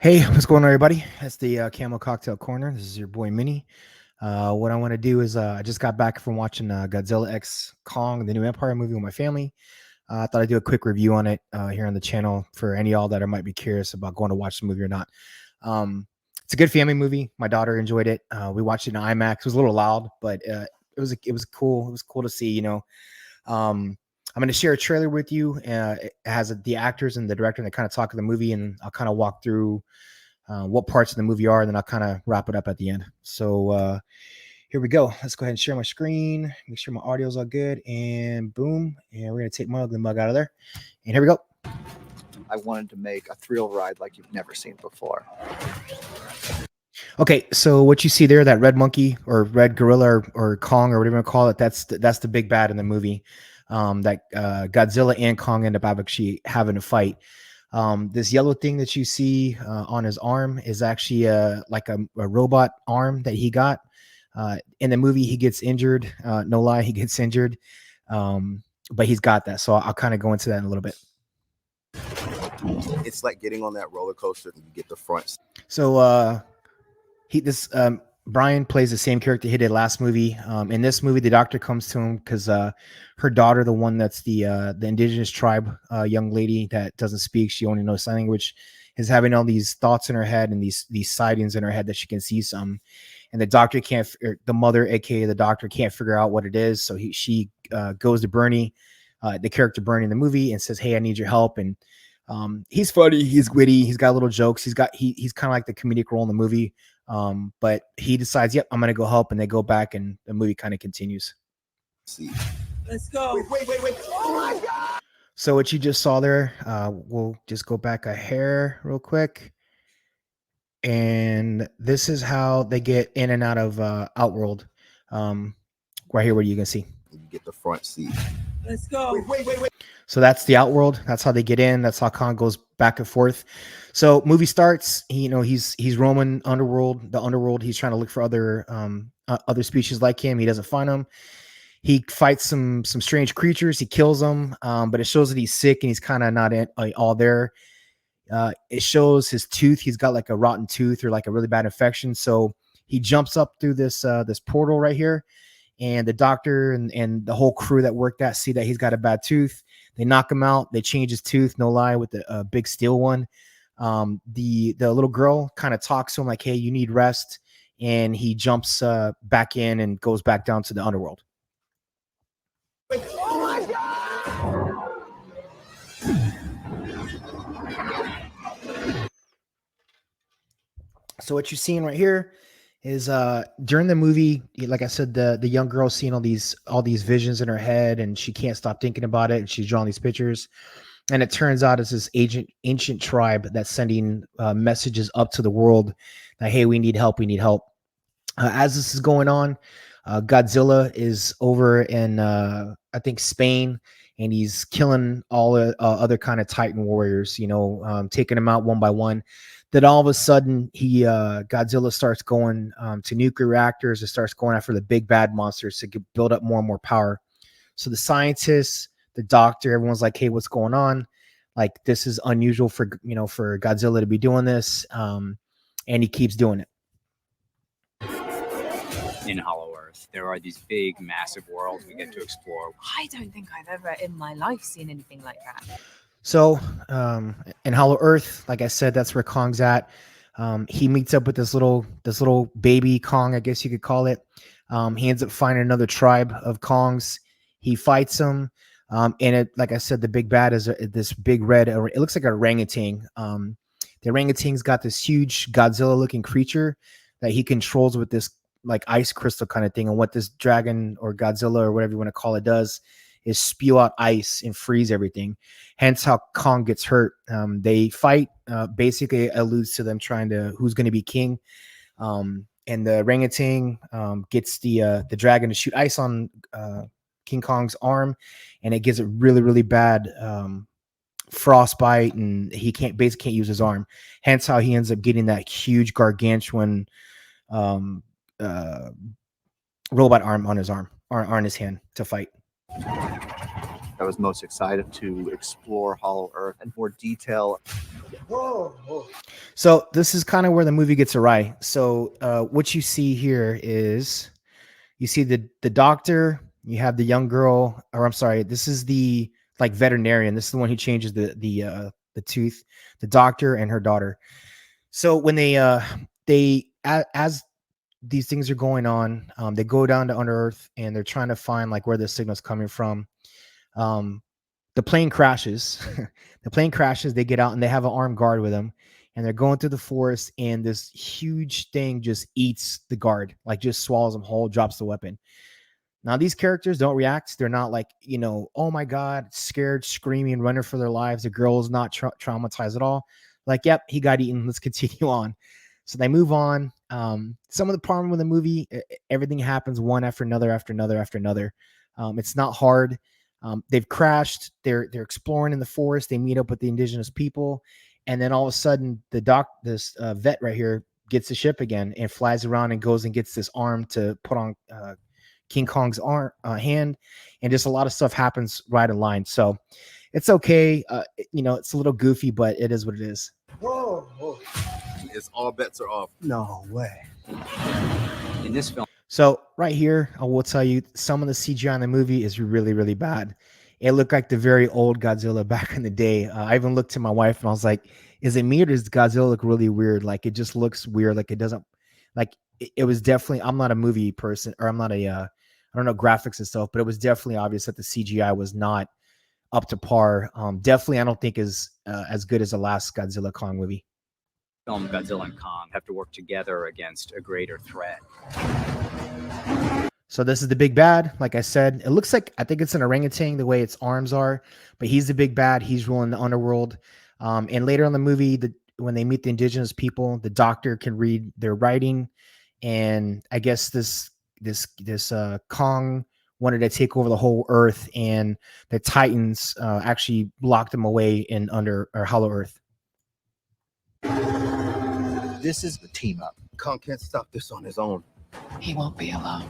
Hey, what's going on, everybody? That's the Camo Cocktail Corner. This is your boy Minnie. What I want to do is I just got back from watching Godzilla X Kong, the new Empire movie with my family. I thought I'd do a quick review on it here on the channel for any of y'all that might be curious about going to watch the movie or not. It's a good family movie. My daughter enjoyed it. We watched it in IMAX. It was a little loud, but it was cool. It was cool to see. I'm going to share a trailer with you. It has the actors and the director, and they kind of talk of the movie, and I'll kind of walk through what parts of the movie are, and then I'll kind of wrap it up at the end. So here we go. Let's go ahead and share my screen, make sure my audio's all good, and boom. And we're going to take my ugly mug out of there. And here we go. I wanted to make a thrill ride like you've never seen before. Okay, so what you see there, that red monkey or red gorilla or Kong or whatever you want to call it, that's the big bad in the movie. That Godzilla and Kong end up actually having a fight. This yellow thing that you see on his arm is actually like a robot arm that he got. In the movie, he gets injured. No lie, he gets injured. But he's got that. So I'll kind of go into that in a little bit. It's like getting on that roller coaster and you get the front. So Brian plays the same character he did last movie. In this movie, the doctor comes to him because her daughter, the one that's the indigenous tribe young lady that doesn't speak, she only knows sign language, is having all these thoughts in her head and these sightings in her head that she can see some. And the doctor can't, or the mother, aka the doctor, can't figure out what it is. So she goes to Bernie, the character Bernie in the movie, and says, "Hey, I need your help." And he's funny, he's witty, he's got little jokes, he's kind of like the comedic role in the movie. But he decides, yep, I'm gonna go help, and they go back, and the movie kind of continues. Let's go. Wait. Oh my God. So what you just saw there, we'll just go back a hair real quick. And this is how they get in and out of Outworld. Right here where you can see. You get the front seat. Let's go. Wait. So that's the Outworld. That's how they get in. That's how Kong goes back and forth. So movie starts. He's roaming the underworld. He's trying to look for other species like him. He doesn't find them. He fights some strange creatures. He kills them. But it shows that he's sick and he's kind of not all there. It shows his tooth. He's got like a rotten tooth or like a really bad infection. So he jumps up through this portal right here. And the doctor and the whole crew that worked that see that he's got a bad tooth. They knock him out. They change his tooth, no lie, with a big steel one. The little girl kind of talks to him like, "Hey, you need rest," and he jumps back in and goes back down to the underworld. Oh my God. So what you're seeing right here is during the movie, like I said, the young girl's seeing all these visions in her head, and she can't stop thinking about it, and she's drawing these pictures. And it turns out it's this ancient tribe that's sending messages up to the world that, hey, we need help. As this is going on, Godzilla is over in I think Spain, and he's killing all other kind of Titan warriors, taking them out one by one. Then all of a sudden, Godzilla starts going to nuclear reactors and starts going after the big bad monsters to build up more and more power. So the scientists, the doctor, everyone's like, "Hey, what's going on? Like, this is unusual for Godzilla to be doing this," and he keeps doing it. In Hollow Earth, there are these big, massive worlds we get to explore. I don't think I've ever in my life seen anything like that. So in Hollow Earth, like I said, that's where Kong's at. He meets up with this little baby Kong, I guess you could call it. He ends up finding another tribe of Kongs. He fights them. And it, like I said, the big bad is this big red. It looks like an orangutan. The orangutan's got this huge Godzilla-looking creature that he controls with this like ice crystal kind of thing. And what this dragon or Godzilla or whatever you want to call it does is spew out ice and freeze everything. Hence how Kong gets hurt. They fight. Basically alludes to them trying to who's going to be king. And the orangutan gets the dragon to shoot ice on King Kong's arm, and it gives it really, really bad frostbite, and he basically can't use his arm. Hence how he ends up getting that huge gargantuan robot arm on his arm or on his hand to fight. I was most excited to explore Hollow Earth in more detail. So this is kind of where the movie gets awry. So what you see here is you see the doctor, you have the young girl, or I'm sorry, this is the like veterinarian. This is the one who changes the tooth, the doctor and her daughter. So when as these things are going on, they go down to under earth and they're trying to find like where the signal's coming from. Um, the plane crashes. The plane crashes. They get out and they have an armed guard with them, and they're going through the forest. And this huge thing just eats the guard, like just swallows them whole, drops the weapon. Now these characters don't react. They're not like, oh my god, scared, screaming, running for their lives. The girl's not traumatized at all. Like, yep, he got eaten. Let's continue on. So they move on. Some of the problem with the movie, everything happens one after another, after another, after another. It's not hard. They've crashed. They're exploring in the forest. They meet up with the indigenous people, and then all of a sudden, this vet right here gets the ship again and flies around and goes and gets this arm to put on King Kong's arm hand, and just a lot of stuff happens right in line. So it's okay. It's a little goofy, but it is what it is. It's all bets are off. No way. In this film, So right here, I will tell you some of the CGI in the movie is really, really bad. It looked like the very old Godzilla back in the day. I even looked to my wife and I was like, is it me or does Godzilla look really weird? Like it just looks weird. Like it doesn't like it was definitely, I'm not a movie person, or I'm not I don't know graphics and stuff, but it was definitely obvious that the CGI was not up to par. Definitely, I don't think is as good as the last Godzilla Kong movie. Godzilla and Kong have to work together against a greater threat. So this is the big bad. Like I said, it looks like, I think it's an orangutan the way its arms are, but he's the big bad. He's ruling the underworld. And later in the movie, when they meet the indigenous people, the doctor can read their writing, and I guess this Kong wanted to take over the whole Earth, and the Titans actually locked him away in under or Hollow Earth. This is the team up. Kong can't stop this on his own. He won't be alone.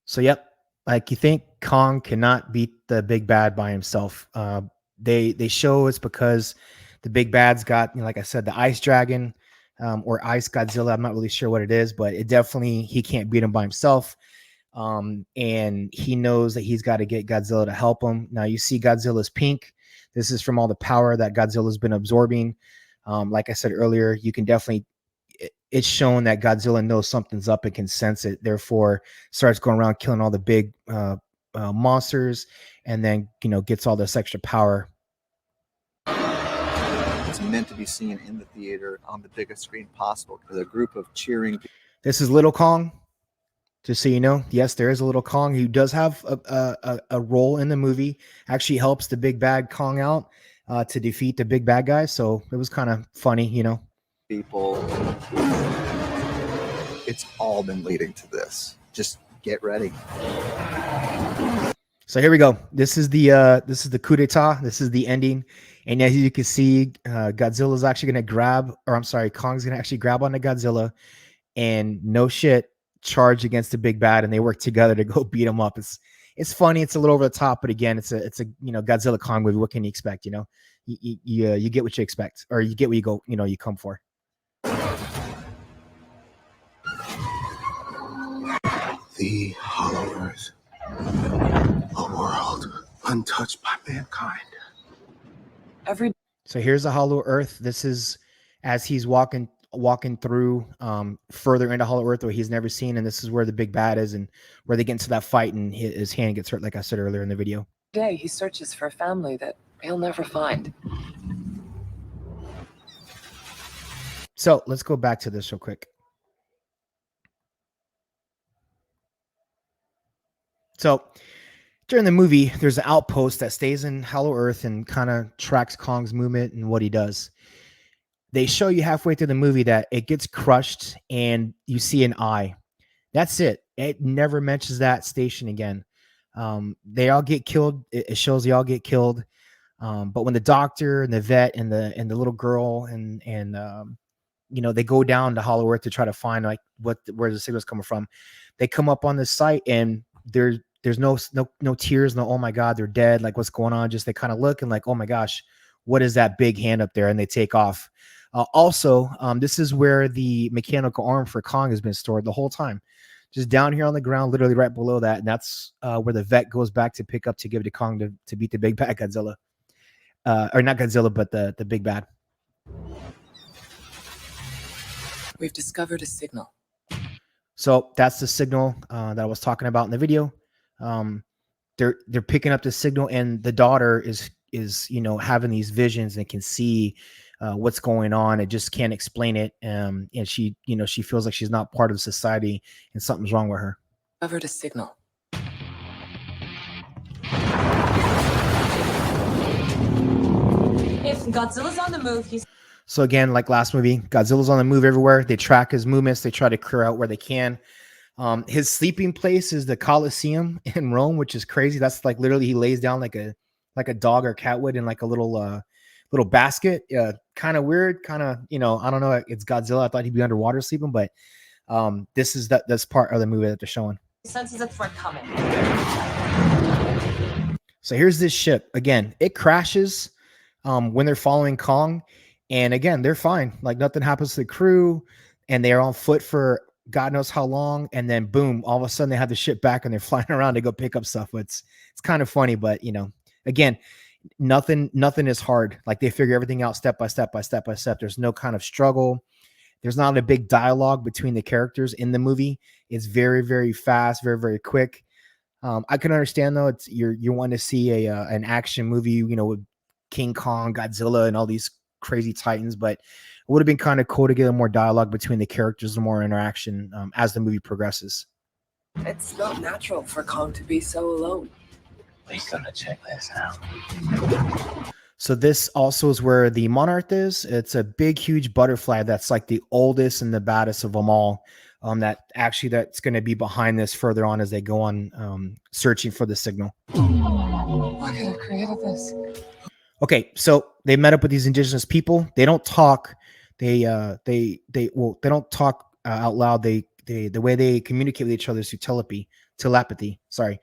So yep, like you think Kong cannot beat the big bad by himself. They show it's because the big bad's got, like I said, the ice dragon, or ice Godzilla. I'm not really sure what it is, but it definitely, he can't beat him by himself. And he knows that he's got to get Godzilla to help him. Now you see Godzilla's pink. This is from all the power that Godzilla's been absorbing. Like I said earlier, you can definitely, it's shown that Godzilla knows something's up and can sense it. Therefore, starts going around killing all the big monsters, and then gets all this extra power. It's meant to be seen in the theater on the biggest screen possible with a group of cheering. This is Little Kong. Just so you know, yes, there is a Little Kong who does have a role in the movie. Actually helps the big bad Kong out to defeat the big bad guy. So it was kind of funny, People. It's all been leading to this. Just get ready. So here we go. This is the coup d'etat. This is the ending. And as you can see, Godzilla's actually going to Kong's going to actually grab onto Godzilla, and no shit, charge against the big bad, and they work together to go beat him up. It's funny. It's a little over the top, but again, it's a Godzilla Kong movie. What can you expect? You get what you expect, or you get what you go. You come for. The Hollow Earth. A world untouched by mankind. So here's the Hollow Earth. This is as he's walking through further into Hollow Earth, where he's never seen, and this is where the big bad is, and where they get into that fight, and his hand gets hurt, like I said earlier in the video. Today, he searches for a family that he'll never find. So let's go back to this real quick. So during the movie, there's an outpost that stays in Hollow Earth and kind of tracks Kong's movement and what he does. They show you halfway through the movie that it gets crushed and you see an eye. That's it. It never mentions that station again. They all get killed. It shows they all get killed. But when the doctor and the vet and the little girl and they go down to Hollow Earth to try to find like where the signal's coming from, they come up on this site and there's no tears, no oh my god they're dead, like what's going on. Just they kind of look and like, oh my gosh, what is that big hand up there, and they take off. Also, this is where the mechanical arm for Kong has been stored the whole time, just down here on the ground, literally right below that, and that's where the vet goes back to pick up to give it to Kong to beat the big bad Godzilla, or not Godzilla, but the big bad. We've discovered a signal. So that's the signal that I was talking about in the video. They're picking up the signal, and the daughter is having these visions and can see what's going on. It just can't explain it, and she she feels like she's not part of society, and something's wrong with her. Discovered a signal. If Godzilla's on the move, he's So again, like last movie, Godzilla's on the move everywhere. They track his movements. They try to clear out where they can. His sleeping place is the Colosseum in Rome, which is crazy. That's like literally he lays down like a dog or cat would in like a little basket. Kind of weird. Kind of I don't know. It's Godzilla. I thought he'd be underwater sleeping, but this is that's part of the movie that they're showing. senses a threat coming. So here's this ship again. It crashes when they're following Kong, and again they're fine. Like nothing happens to the crew, and they're on foot for God knows how long, and then boom, all of a sudden they have the ship back and they're flying around to go pick up stuff. It's kind of funny, but again, nothing is hard. Like they figure everything out step by step by step by step. There's no kind of struggle. There's not a big dialogue between the characters in the movie. It's very, very fast, very, very quick. I can understand though. It's you want to see an action movie, with King Kong, Godzilla, and all these crazy titans, but it would have been kind of cool to get more dialogue between the characters and more interaction as the movie progresses. It's not natural for Kong to be so alone. We're gonna check this out. So this also is where the monarch is. It's a big, huge butterfly that's like the oldest and the baddest of them all. That's going to be behind this further on as they go on searching for the signal. What could have created this? Okay, so they met up with these indigenous people. They don't talk. They don't talk out loud. The way they communicate with each other is through telepathy. Sorry.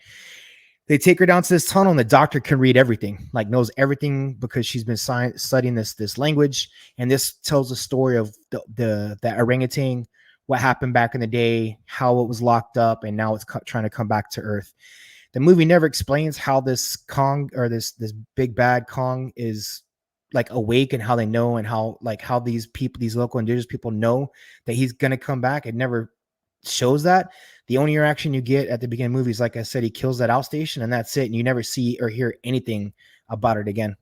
They take her down to this tunnel, and the doctor can read everything, like knows everything because she's been studying this language. And this tells the story of the orangutan, what happened back in the day, how it was locked up, and now it's trying to come back to Earth. The movie never explains how this Kong or this big bad Kong is like awake, and how they know, and how these local indigenous people know that he's gonna come back. It never shows that. The only interaction you get at the beginning of the movie is, like I said, he kills that outstation, and that's it. And you never see or hear anything about it again.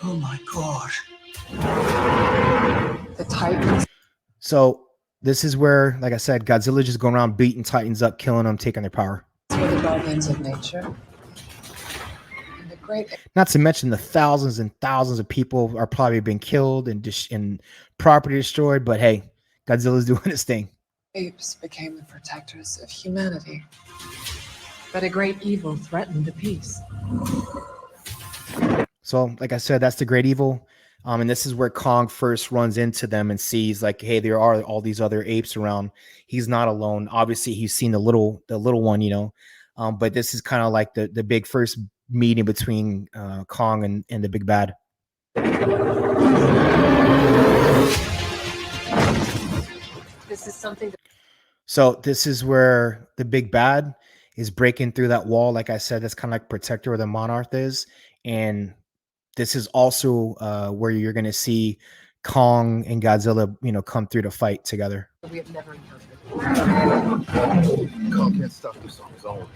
Oh my god. The Titans. So this is where, like I said, Godzilla just going around beating Titans up, killing them, taking their power. For the guardians of nature. And the great Not to mention the thousands and thousands of people are probably being killed and property destroyed. But hey, Godzilla's doing his thing. apes became the protectors of humanity. But a great evil threatened the peace. So, like I said, that's the great evil. And this is where Kong first runs into them and sees, like, hey, there are all these other apes around. He's not alone. Obviously, he's seen the little one, but this is kind of like the big first meeting between Kong and the big bad. This is something that So this is where the big bad is breaking through that wall. Like I said, that's kind of like protector where the monarch is. And this is also where you're going to see Kong and Godzilla, come through to fight together. we have never encountered. Kong can't stop this on his own.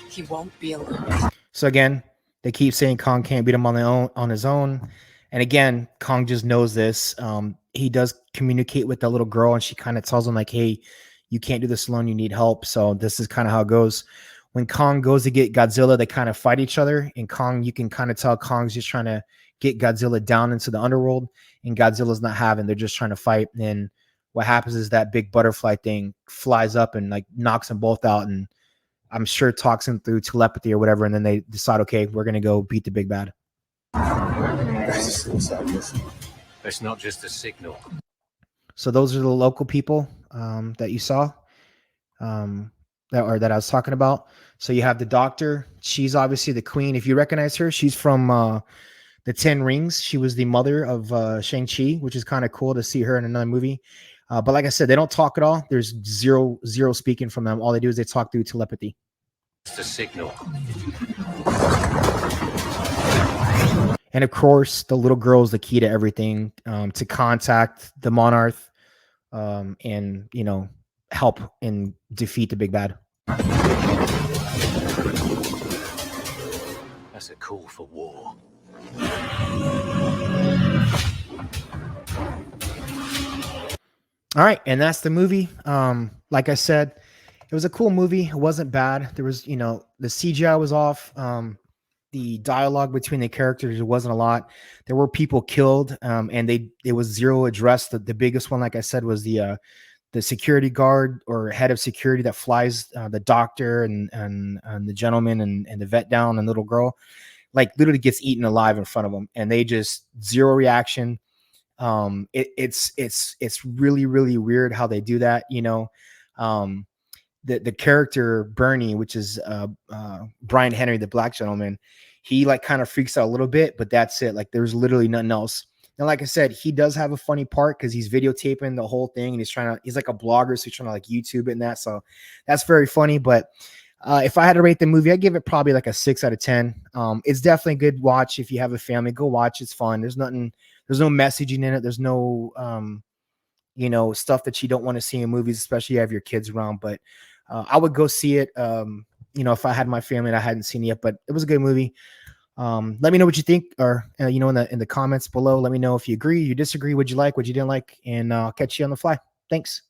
He won't be alone. So again, they keep saying Kong can't beat him on his own. And again, Kong just knows this. He does communicate with the little girl, and she kind of tells him like, hey, you can't do this alone. You need help. So this is kind of how it goes. When Kong goes to get Godzilla, they kind of fight each other. And Kong, you can kind of tell Kong's just trying to get Godzilla down into the underworld, and Godzilla's not having. They're just trying to fight. And what happens is that big butterfly thing flies up and like knocks them both out. And I'm sure talks them through telepathy or whatever. And then they decide, okay, we're going to go beat the big bad. That's a suicide mission. It's not just a signal. So those are the local people that you saw. that I was talking about. So you have the Doctor. She's obviously the queen. If you recognize her, she's from the Ten Rings. She was the mother of Shang-Chi, which is kind of cool to see her in another movie. But like I said, they don't talk at all. There's zero speaking from them. All they do is they talk through telepathy. It's the signal. And of course, the little girl is the key to everything, to contact the monarch, and help and defeat the big bad. That's a call for war. All right, and that's the movie. Like I said, it was a cool movie. It wasn't bad. There was, the CGI was off. The dialogue between the characters, it wasn't a lot. There were people killed, and it was zero addressed. The biggest one, like I said, was the security guard or head of security that flies the doctor and the gentleman and the vet down and little girl, like literally gets eaten alive in front of them, and they just zero reaction. It's really, really weird how they do that. The character Bernie, which is Brian Henry, the black gentleman, he like kind of freaks out a little bit, but that's it. Like there's literally nothing else. And like I said, he does have a funny part because he's videotaping the whole thing, and he's like a blogger, so he's trying to like YouTube it and that. So that's very funny. But if I had to rate the movie, I'd give it probably like a 6 out of 10. It's definitely a good watch. If you have a family, go watch. It's fun. There's no messaging in it. There's no, stuff that you don't want to see in movies, especially if you have your kids around. But I would go see it, if I had my family and I hadn't seen it yet. But it was a good movie. Let me know what you think, or in the comments below. Let me know if you agree, you disagree, what you like, what you didn't like, and I'll catch you on the fly. Thanks.